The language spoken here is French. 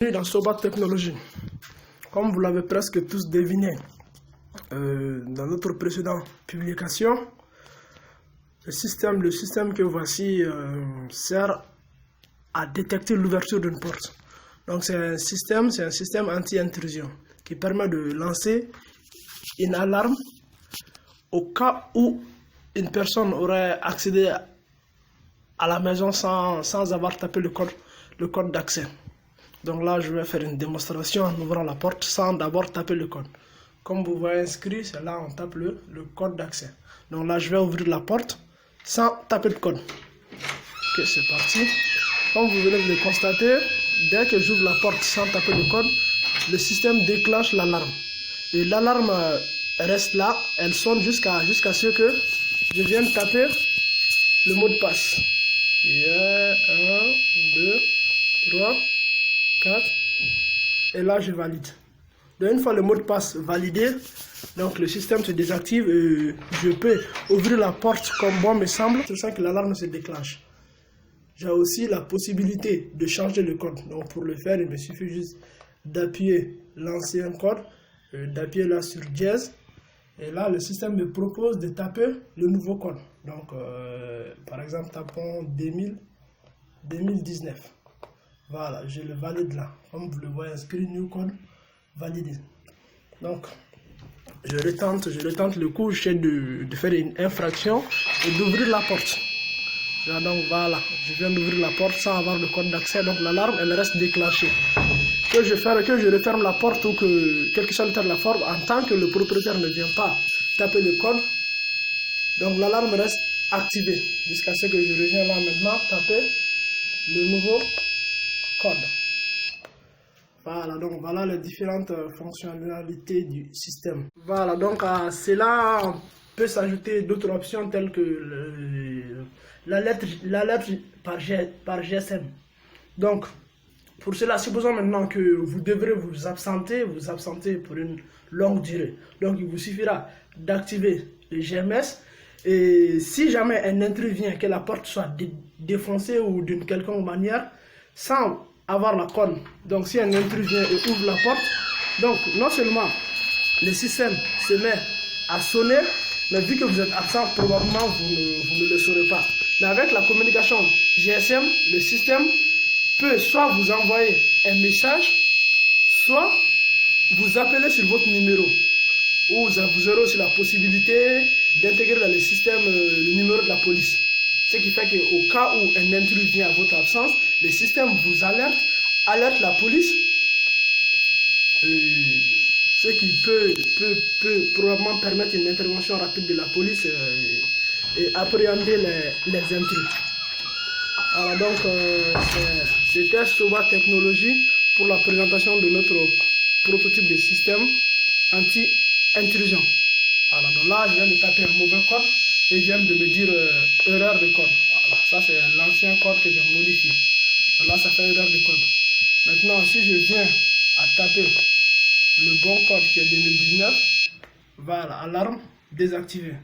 Dans Sobat Technologie, comme vous l'avez presque tous deviné dans notre précédente publication, le système que voici sert à détecter l'ouverture d'une porte. Donc c'est un système anti-intrusion qui permet de lancer une alarme au cas où une personne aurait accédé à la maison sans avoir tapé le code d'accès. Donc là, je vais faire une démonstration en ouvrant la porte sans d'abord taper le code. Comme vous voyez inscrit, c'est là on tape le code d'accès. Donc là, je vais ouvrir la porte sans taper le code. Ok, c'est parti. Comme vous venez de le constater, dès que j'ouvre la porte sans taper le code, le système déclenche l'alarme. Et l'alarme reste là, elle sonne jusqu'à ce que je vienne taper le mot de passe. 1, 2, 3, 4. Et là, je valide. Donc, une fois le mot de passe validé, donc le système se désactive et je peux ouvrir la porte comme bon me semble. C'est ça que l'alarme se déclenche. J'ai aussi la possibilité de changer le code. Donc, pour le faire, il me suffit juste d'appuyer l'ancien code, d'appuyer là sur dièse. Et là, le système me propose de taper le nouveau code. Donc, par exemple, tapons 2019. Voilà, je le valide là. Comme vous le voyez inscrit, new code validé. Donc, je retente le coup, j'essaie de faire une infraction et d'ouvrir la porte. Donc voilà, je viens d'ouvrir la porte sans avoir le code d'accès. Donc l'alarme, elle reste déclenchée. Que je referme la porte ou que quel que soit l'état de la forme, en tant que le propriétaire ne vient pas taper le code, donc l'alarme reste activée jusqu'à ce que je revienne là maintenant taper le nouveau code. Voilà, donc voilà les différentes fonctionnalités du système. Voilà, donc à cela peut s'ajouter d'autres options telles que l'alerte par GSM. Donc, pour cela, supposons maintenant que vous devrez vous absenter pour une longue durée. Donc, il vous suffira d'activer le GMS. Et si jamais un intrus vient, que la porte soit défoncée ou d'une quelconque manière, sans avoir la code. Donc, si un intrus vient et ouvre la porte, donc non seulement le système se met à sonner, mais vu que vous êtes absent, probablement vous ne le saurez pas. Mais avec la communication GSM, le système peut soit vous envoyer un message, soit vous appeler sur votre numéro. Ou vous aurez aussi la possibilité d'intégrer dans le système le numéro de la police. Ce qui fait qu'au cas où un intrus vient à votre absence, le système vous alerte la police. Ce qui peut probablement permettre une intervention rapide de la police et appréhender les intrus. Alors donc, c'était Sobat Technologie pour la présentation de notre prototype de système anti-intrusion. Alors donc là, je viens de taper un mauvais code et il vient de me dire erreur de code. Voilà, ça c'est l'ancien code que j'ai modifié. Donc là, ça fait erreur de code. Maintenant, si je viens à taper le bon code qui est 2019, voilà, alarme désactivée.